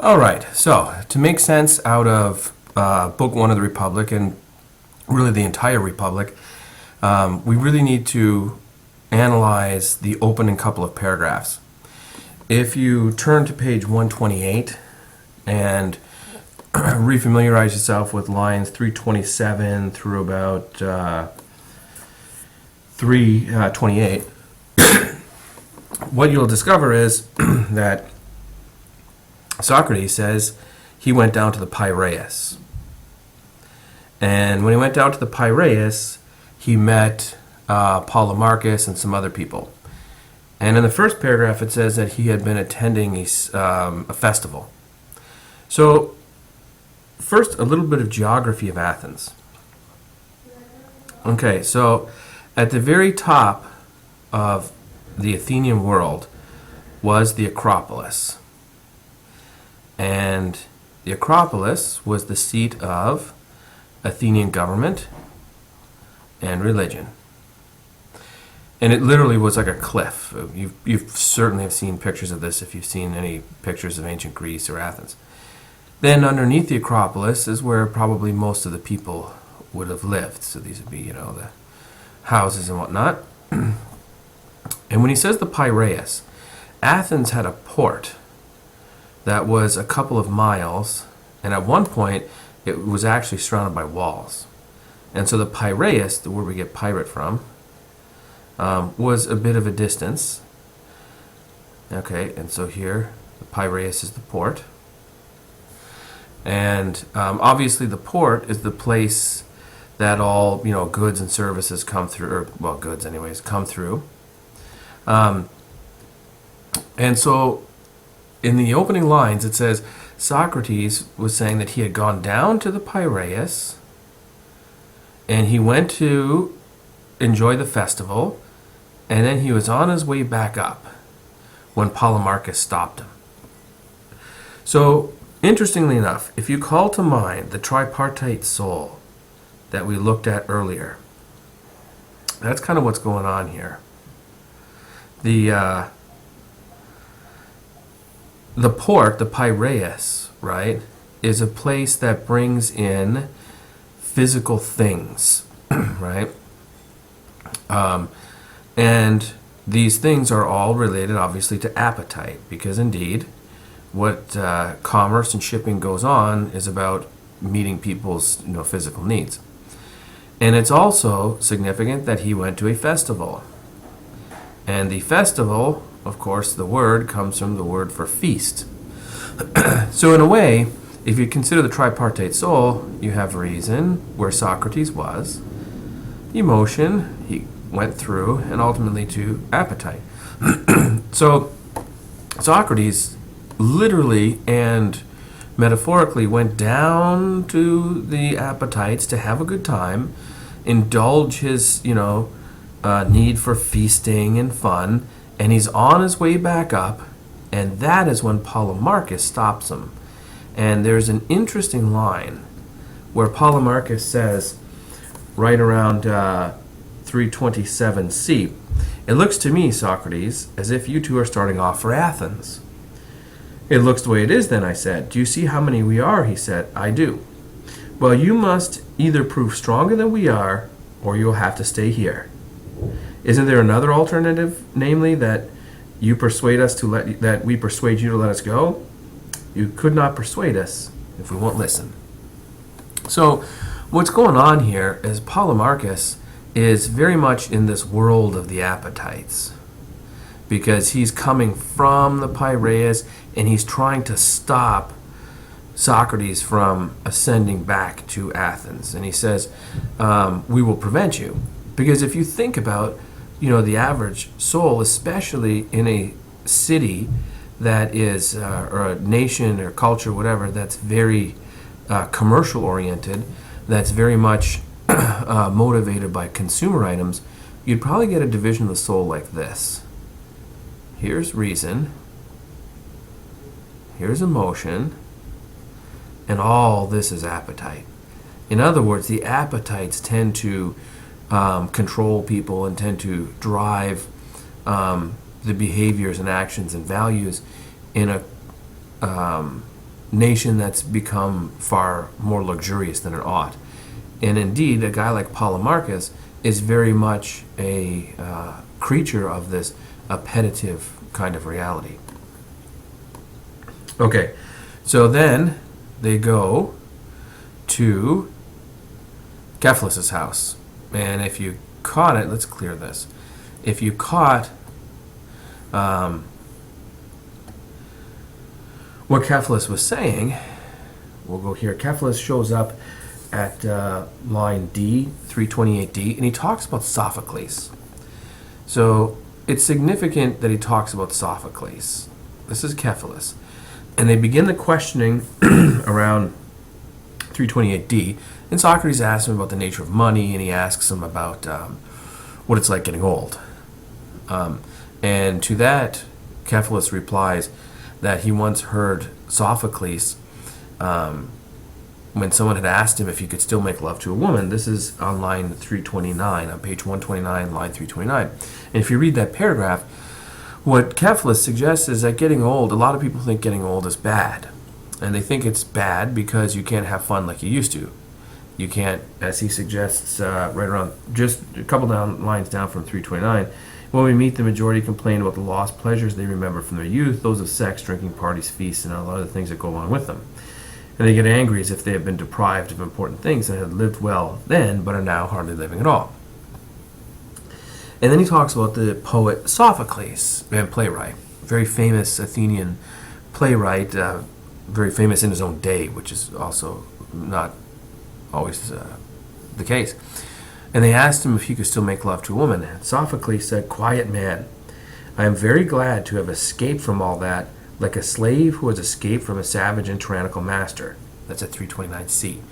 All right, so to make sense out of Book One of the Republic and really the entire Republic, we really need to analyze the opening couple of paragraphs. If you turn to page 128 and refamiliarize yourself with lines 327 through about 328, what you'll discover is that Socrates says he went down to the Piraeus. And when he went down to the Piraeus, he met Polemarchus and some other people. And in the first paragraph, it says that he had been attending a festival. So, first, a little bit of geography of Athens. Okay, so at the very top of the Athenian world was the Acropolis. And the Acropolis was the seat of Athenian government and religion. And it literally was like a cliff. You've certainly have seen pictures of this if you've seen any pictures of ancient Greece or Athens. Then underneath the Acropolis is where probably most of the people would have lived. So these would be, the houses and whatnot. And when he says the Piraeus, Athens had a port that was a couple of miles, and at one point it was actually surrounded by walls. And so the Piraeus, the word we get pirate from, was a bit of a distance. Okay, and so here the Piraeus is the port. And obviously the port is the place that all goods and services come through, or well, goods anyways, come through. And so in the opening lines, it says Socrates was saying that he had gone down to the Piraeus and he went to enjoy the festival, and then he was on his way back up when Polemarchus stopped him. So, interestingly enough, if you call to mind the tripartite soul that we looked at earlier, that's kind of what's going on here. The port, the Piraeus, right, is a place that brings in physical things, right? And these things are all related, obviously, to appetite, because indeed, what commerce and shipping goes on is about meeting people's physical needs. And it's also significant that he went to a festival. And the festival, of course, the word comes from the word for feast. So in a way, if you consider the tripartite soul, you have reason, where Socrates was, emotion, he went through, and ultimately to appetite. So Socrates literally and metaphorically went down to the appetites to have a good time, indulge his, need for feasting and fun, and he's on his way back up, and that is when Polemarchus stops him. And there's an interesting line where Polemarchus says, right around 327c, "It looks to me, Socrates, as if you two are starting off for Athens." "It looks the way it is then," I said. "Do you see how many we are?" He said. "I do." "Well, you must either prove stronger than we are, or you'll have to stay here. Isn't there another alternative, namely that you persuade us that we persuade you to let us go? You could not persuade us if we won't listen." So, what's going on here is Polemarchus is very much in this world of the appetites, because he's coming from the Piraeus and he's trying to stop Socrates from ascending back to Athens. And he says, "We will prevent you." Because if you think about the average soul, especially in a city that is, or a nation or culture, whatever, that's very commercial oriented, that's very much motivated by consumer items, you'd probably get a division of the soul like this. Here's reason, here's emotion, and all this is appetite. In other words, the appetites tend to control people and tend to drive the behaviors and actions and values in a nation that's become far more luxurious than it ought. And indeed, a guy like Polemarchus is very much a creature of this appetitive kind of reality. Okay, so then they go to Cephalus's house. And if you caught it, let's clear this. If you caught what Cephalus was saying, we'll go here. Cephalus shows up at line D, 328D, and he talks about Sophocles. So it's significant that he talks about Sophocles. This is Cephalus. And they begin the questioning around 328D, and Socrates asks him about the nature of money, and he asks him about what it's like getting old. And to that, Cephalus replies that he once heard Sophocles, when someone had asked him if he could still make love to a woman. This is on line 329, on page 129, line 329. And if you read that paragraph, what Cephalus suggests is that getting old, a lot of people think getting old is bad. And they think it's bad because you can't have fun like you used to. You can't, as he suggests, right around just a couple lines down from 329, when we meet, the majority complain about the lost pleasures they remember from their youth, those of sex, drinking, parties, feasts, and a lot of the things that go along with them. And they get angry as if they have been deprived of important things and had lived well then, but are now hardly living at all. And then he talks about the poet Sophocles, and playwright, very famous Athenian playwright, very famous in his own day, which is also not always the case. And they asked him if he could still make love to a woman. And Sophocles said, "Quiet man, I am very glad to have escaped from all that, like a slave who has escaped from a savage and tyrannical master." That's at 329C.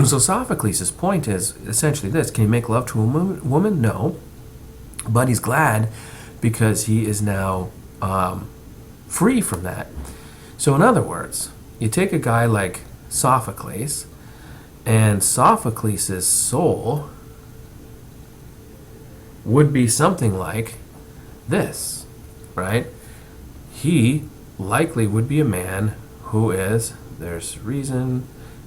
So Sophocles' point is essentially this: can he make love to a woman? No. But he's glad because he is now free from that. So in other words, you take a guy like Sophocles, and Sophocles' soul would be something like this, right? He likely would be a man who is, there's reason,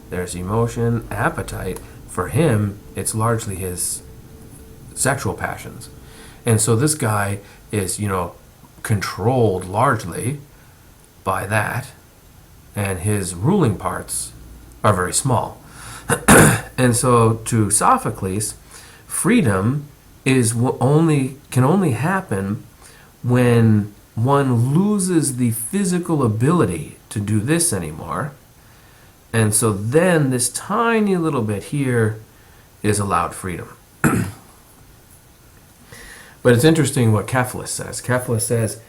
there's emotion, appetite. For him, it's largely his sexual passions. And so this guy is, controlled largely by that, and his ruling parts are very small. And so to Sophocles, freedom can only happen when one loses the physical ability to do this anymore. And so then this tiny little bit here is allowed freedom. But it's interesting what Cephalus says. Cephalus says,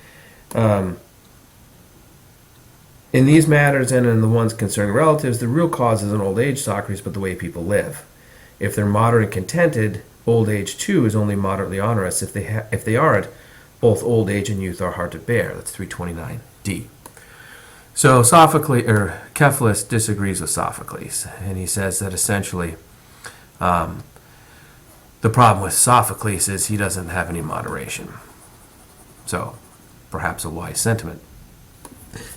in these matters and in the ones concerning relatives, the real cause isn't old age, Socrates, but the way people live. If they're moderate and contented, old age too is only moderately onerous. If they aren't, both old age and youth are hard to bear. That's 329D. So Cephalus disagrees with Sophocles, and he says that essentially the problem with Sophocles is he doesn't have any moderation. So perhaps a wise sentiment.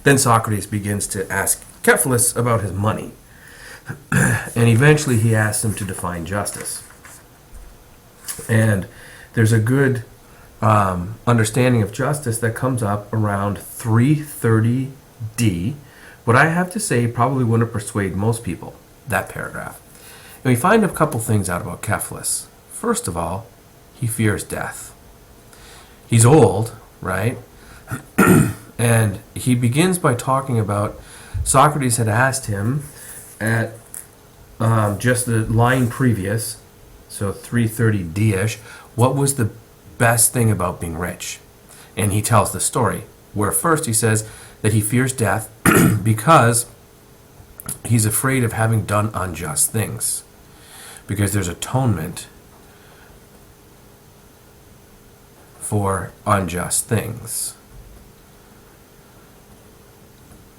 Then Socrates begins to ask Cephalus about his money, and eventually he asks him to define justice. And there's a good understanding of justice that comes up around 330D. What I have to say probably wouldn't persuade most people, that paragraph. And we find a couple things out about Cephalus. First of all, he fears death. He's old, right? And he begins by talking about Socrates had asked him at just the line previous, so 330D-ish, what was the best thing about being rich? And he tells the story, where first he says that he fears death because he's afraid of having done unjust things, because there's atonement for unjust things.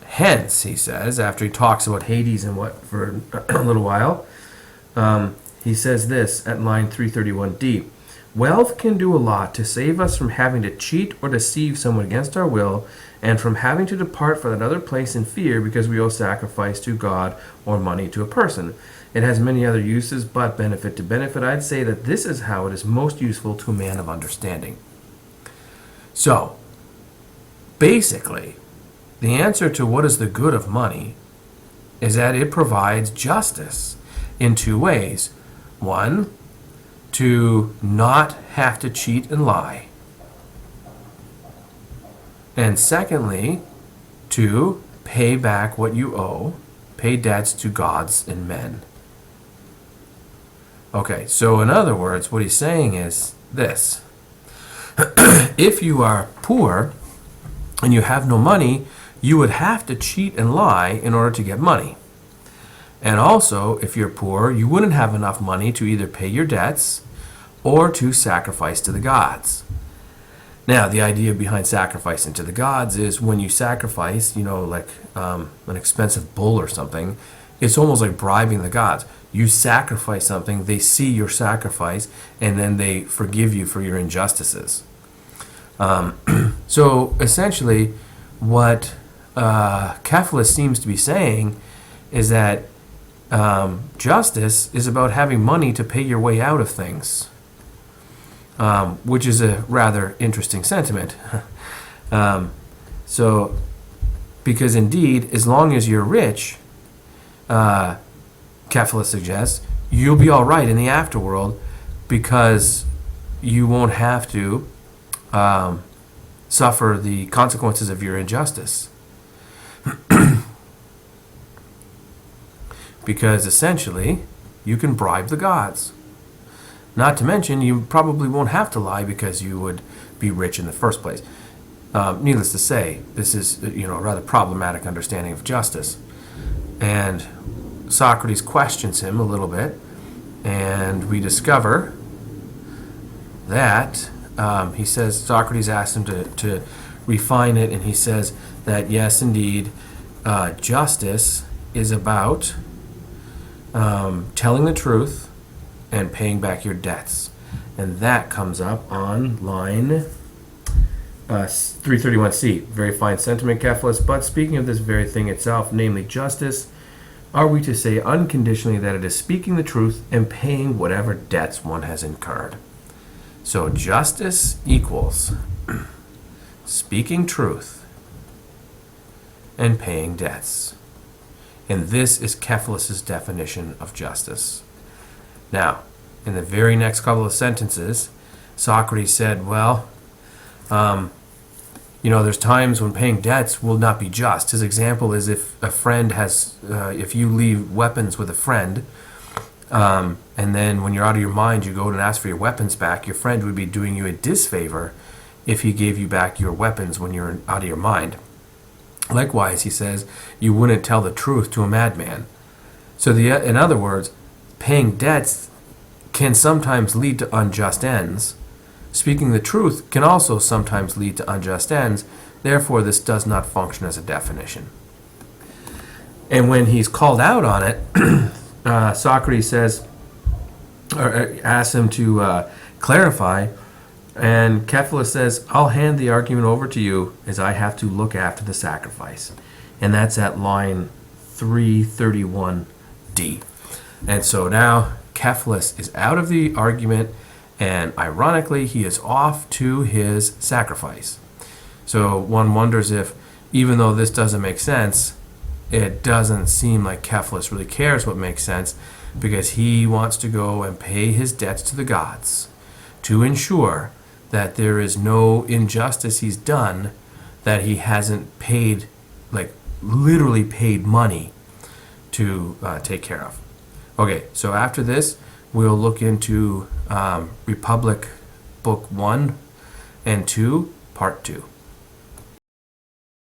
Hence, he says, after he talks about Hades and what for a little while, he says this at line 331D. Wealth can do a lot to save us from having to cheat or deceive someone against our will, and from having to depart from another place in fear because we owe sacrifice to God or money to a person. It has many other uses, but benefit to benefit, I'd say that this is how it is most useful to a man of understanding. So, basically, the answer to what is the good of money is that it provides justice in two ways. One, to not have to cheat and lie. And secondly, to pay back what you owe, pay debts to gods and men. Okay, so in other words, what he's saying is this. If you are poor and you have no money, you would have to cheat and lie in order to get money. And also, if you're poor, you wouldn't have enough money to either pay your debts or to sacrifice to the gods. Now, the idea behind sacrificing to the gods is when you sacrifice, like an expensive bull or something, it's almost like bribing the gods. You sacrifice something, they see your sacrifice, and then they forgive you for your injustices. So essentially, what Cephalus seems to be saying is that justice is about having money to pay your way out of things. Which is a rather interesting sentiment. So, because indeed, as long as you're rich, Cephalus suggests, you'll be all right in the afterworld because you won't have to suffer the consequences of your injustice. Because essentially, you can bribe the gods. Not to mention, you probably won't have to lie because you would be rich in the first place. Needless to say, this is a rather problematic understanding of justice. And Socrates questions him a little bit, and we discover that he says, Socrates asks him to refine it, and he says that yes, indeed, justice is about telling the truth and paying back your debts. And that comes up on line 331c. Very fine sentiment, Cephalus. But speaking of this very thing itself, namely justice, are we to say unconditionally that it is speaking the truth and paying whatever debts one has incurred? So justice equals speaking truth and paying debts. And this is Cephalus's definition of justice. Now, in the very next couple of sentences, Socrates said, well, there's times when paying debts will not be just. His example is if a friend has, if you leave weapons with a friend, and then when you're out of your mind, you go and ask for your weapons back, your friend would be doing you a disfavor if he gave you back your weapons when you're out of your mind. Likewise, he says, you wouldn't tell the truth to a madman. So in other words, paying debts can sometimes lead to unjust ends. Speaking the truth can also sometimes lead to unjust ends. Therefore, this does not function as a definition. And when he's called out on it, Socrates says, or asks him to clarify, and Cephalus says, I'll hand the argument over to you as I have to look after the sacrifice. And that's at line 331d. And so now Cephalus is out of the argument, and ironically, he is off to his sacrifice. So one wonders if, even though this doesn't make sense, it doesn't seem like Cephalus really cares what makes sense, because he wants to go and pay his debts to the gods to ensure that there is no injustice he's done that he hasn't paid, like literally paid money to take care of. Okay, so after this, we'll look into Republic Book 1 and 2, Part 2.